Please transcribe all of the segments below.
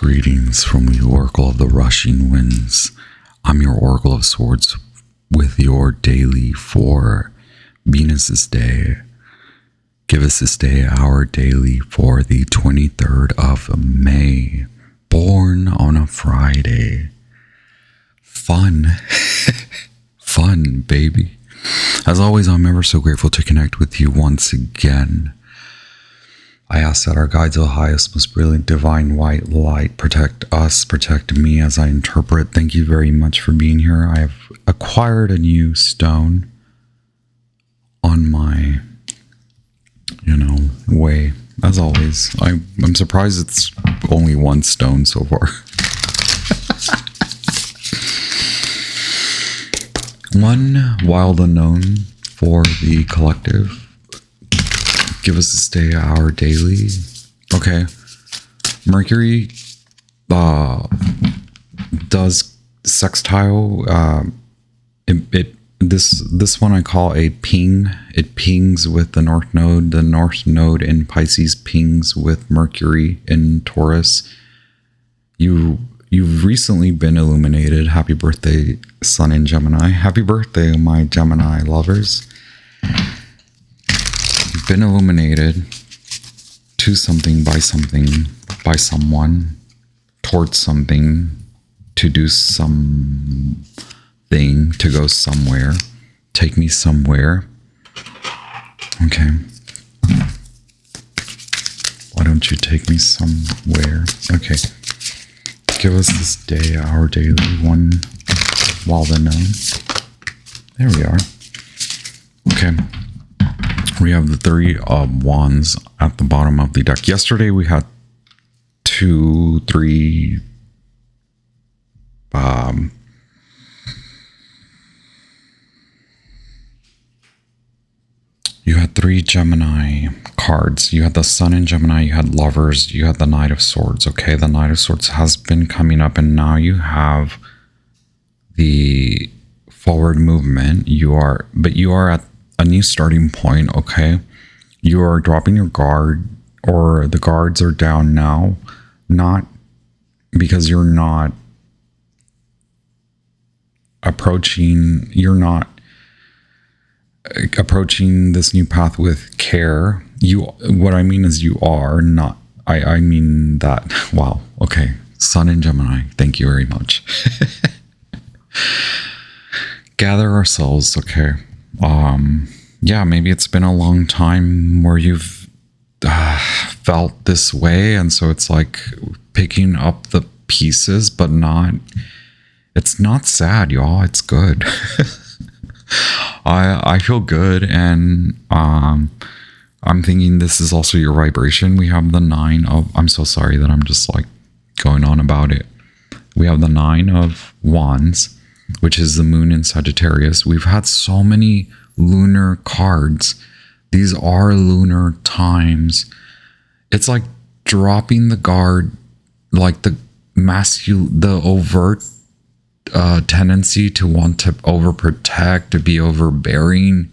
Greetings from the Oracle of the Rushing Winds. I'm your Oracle of Swords with your daily for Venus's Day. Give us this day our daily for the 23rd of May. Born on a Friday. Fun. Fun, baby. As always, I'm ever so grateful to connect with you once again. I ask that our guides of the highest, most brilliant, divine white light protect us, protect me as I interpret. Thank you very much for being here. I have acquired a new stone on my, way. As always, I'm surprised it's only one stone so far. One wild unknown for the collective. Give us this day our daily. Okay. Mercury does sextile. This one I call a ping. It pings with the North Node. The North Node in Pisces pings with Mercury in Taurus. You've recently been illuminated. Happy birthday, Sun in Gemini. Happy birthday, my Gemini lovers. You've been illuminated to something, by someone, towards something, to do something, to go somewhere. Take me somewhere. Okay. Why don't you take me somewhere? Okay. Give us this day, our daily one, wild unknown. There we are. Okay. We have the three of wands at the bottom of the deck. Yesterday we had 2, 3, you had 3 Gemini cards. You had the Sun in Gemini, you had Lovers, you had the Knight of Swords. Okay, the Knight of Swords has been coming up, and now you have the forward movement. You are at a new starting point. Okay, you are dropping your guard, or the guards are down now, not because you're not approaching this new path with care. What I mean is you are not, I mean that, wow, okay, Sun in Gemini, thank you very much. Gather ourselves, okay. Yeah, maybe it's been a long time where you've felt this way, and so it's like picking up the pieces, but it's not sad, y'all, it's good. I feel good, and I'm thinking this is also your vibration. We have the 9 of, I'm so sorry that I'm just like going on about it. We have the 9 of Wands, which is the moon in Sagittarius. We've had so many lunar cards. These are lunar times. It's like dropping the guard, like the overt tendency to want to overprotect, to be overbearing,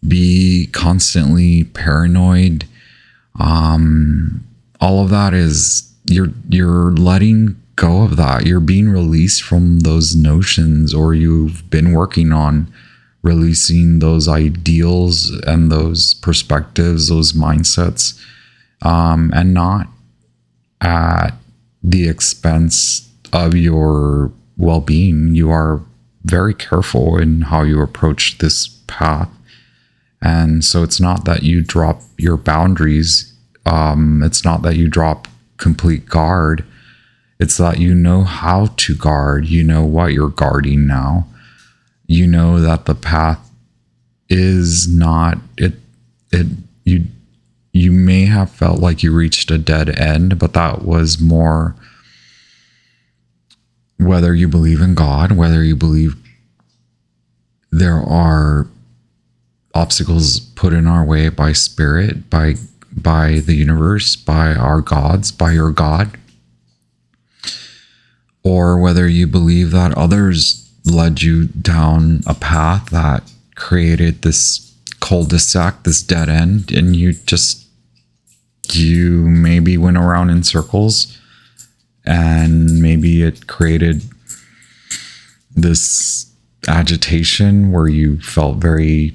be constantly paranoid. All of that is you're letting go of that. You're being released from those notions, or you've been working on releasing those ideals and those perspectives, those mindsets, and not at the expense of your well-being. You are very careful in how you approach this path, and so it's not that you drop your boundaries. It's not that you drop complete guard. It's that you know how to guard. You know what you're guarding now. You know that the path is not it. You may have felt like you reached a dead end, but that was more, whether you believe in God, whether you believe there are obstacles put in our way by spirit, by the universe, by our gods, by your God, or whether you believe that others led you down a path that created this cul-de-sac, this dead end, and you maybe went around in circles and maybe it created this agitation where you felt very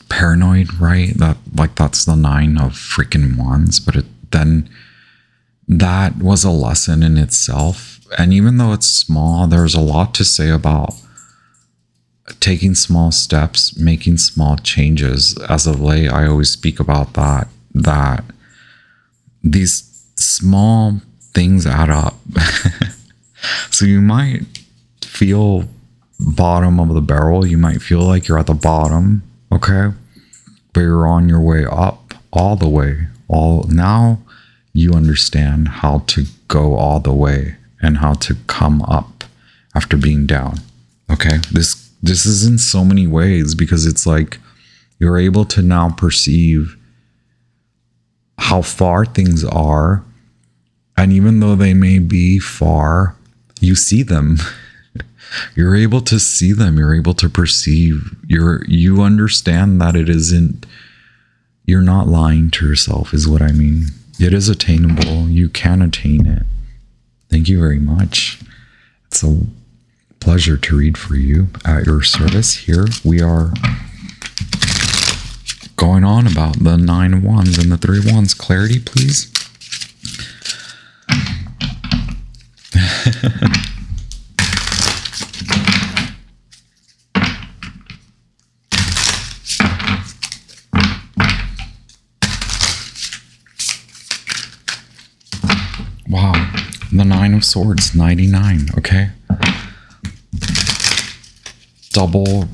paranoid, right? That's the 9 of freaking wands. But then that was a lesson in itself. And even though it's small, there's a lot to say about taking small steps, making small changes. As of late, I always speak about that these small things add up. So you might feel bottom of the barrel. You might feel like you're at the bottom, okay? But you're on your way up all the way. Now you understand how to go all the way and how to come up after being down, okay? This is in so many ways, because it's like you're able to now perceive how far things are. And even though they may be far, you see them. You're able to see them. You're able to perceive. You understand that it isn't, you're not lying to yourself, is what I mean. It is attainable. You can attain it. Thank you very much. It's a pleasure to read for you at your service. Here we are going on about the 9 of wands and the 3 of wands. Clarity, please. Wow, the 9 of swords, 99. Okay, double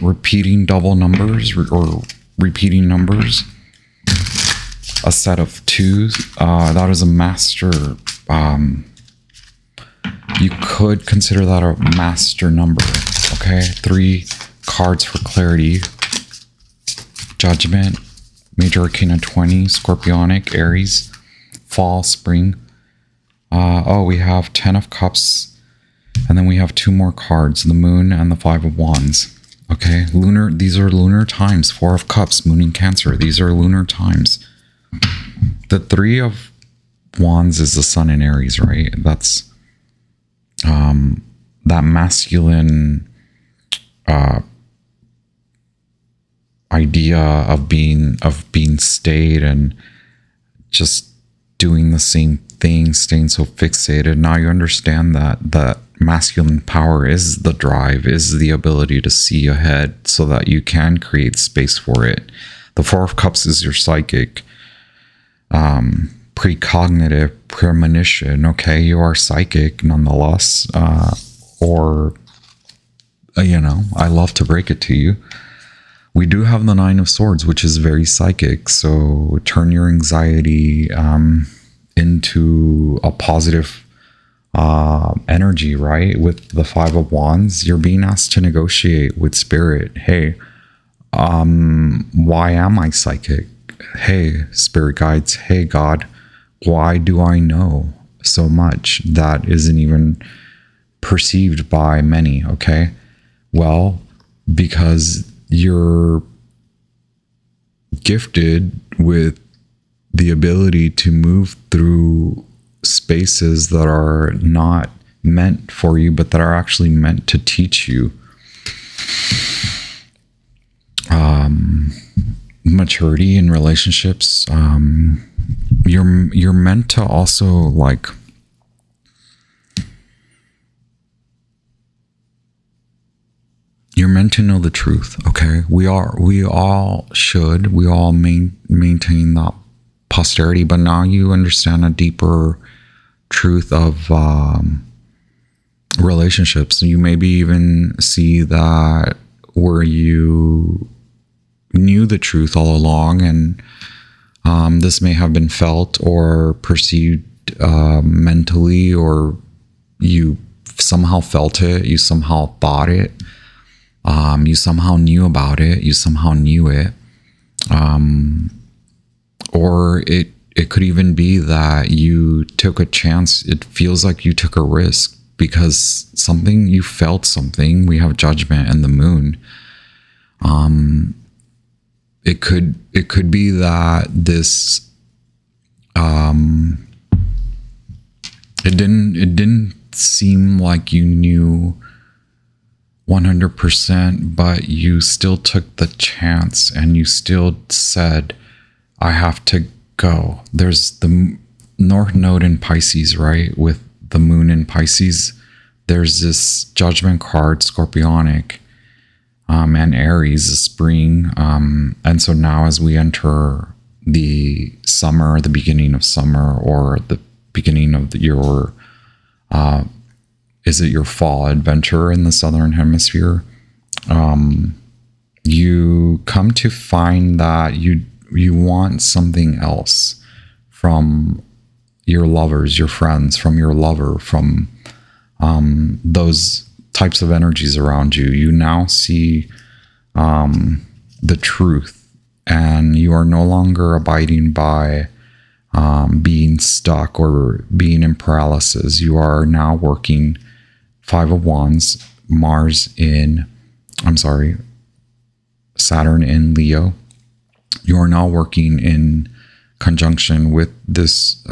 repeating double numbers, or repeating numbers. A set of 2s. That is a master. You could consider that a master number. Okay, 3 cards for clarity. Judgment, Major Arcana 20, Scorpionic, Aries, Fall, Spring. We have 10 of Cups, and then we have 2 more cards, the Moon and the 5 of Wands. Okay, lunar. These are lunar times. 4 of Cups, Moon in Cancer. These are lunar times. The 3 of Wands is the Sun in Aries, right? That's that masculine idea of being stayed and just doing the same thing, staying so fixated. Now you understand that masculine power is the drive, is the ability to see ahead so that you can create space for it. The 4 of Cups is your psychic, precognitive, premonition. Okay, you are psychic nonetheless, I love to break it to you. We do have the 9 of Swords, which is very psychic. So turn your anxiety into a positive energy, right? With the 5 of Wands, you're being asked to negotiate with spirit. Hey, why am I psychic? Hey, spirit guides. Hey, God, why do I know so much that isn't even perceived by many? Okay, well, because you're gifted with the ability to move through spaces that are not meant for you, but that are actually meant to teach you. Maturity in relationships. You're meant to also you're meant to know the truth. Okay, we all should maintain that posterity, but now you understand a deeper truth of relationships. You maybe even see that where you knew the truth all along, and this may have been felt or perceived mentally, or you somehow felt it, you somehow thought it, you somehow knew about it, you somehow knew it, or it could even be that you took a chance. It feels like you took a risk because you felt something. We have Judgment and the Moon. it could be that this it didn't seem like you knew 100%, but you still took the chance and you still said, I have to go. There's the North Node in Pisces, right? With the moon in Pisces, there's this judgment card, Scorpionic, and Aries is spring. And so now as we enter the summer, the beginning of summer, or the beginning of your, is it your fall adventure in the Southern Hemisphere? You come to find that you want something else from your lovers, your friends, from your lover, from those types of energies around you. You now see the truth, and you are no longer abiding by being stuck or being in paralysis. You are now working Five of Wands, Saturn in Leo. You are now working in conjunction with this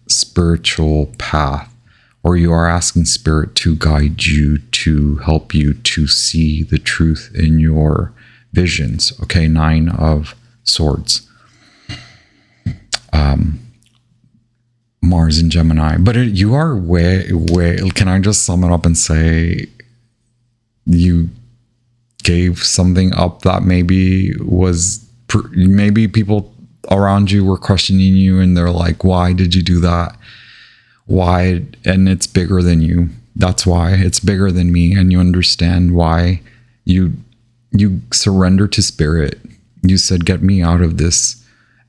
spiritual path, or you are asking spirit to guide you, to help you to see the truth in your visions. Okay, Nine of Swords. Mars in Gemini. But you are way, can I just sum it up and say you gave something up that maybe people around you were questioning you and they're like, why did you do that? Why? And it's bigger than you. That's why. It's bigger than me. And you understand why you surrender to spirit. You said, get me out of this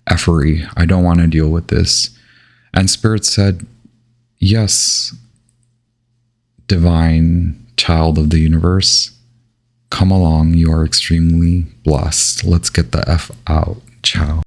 effery. I don't want to deal with this. And spirit said, yes, divine child of the universe, come along. You are extremely blessed. Let's get the F out. Ciao.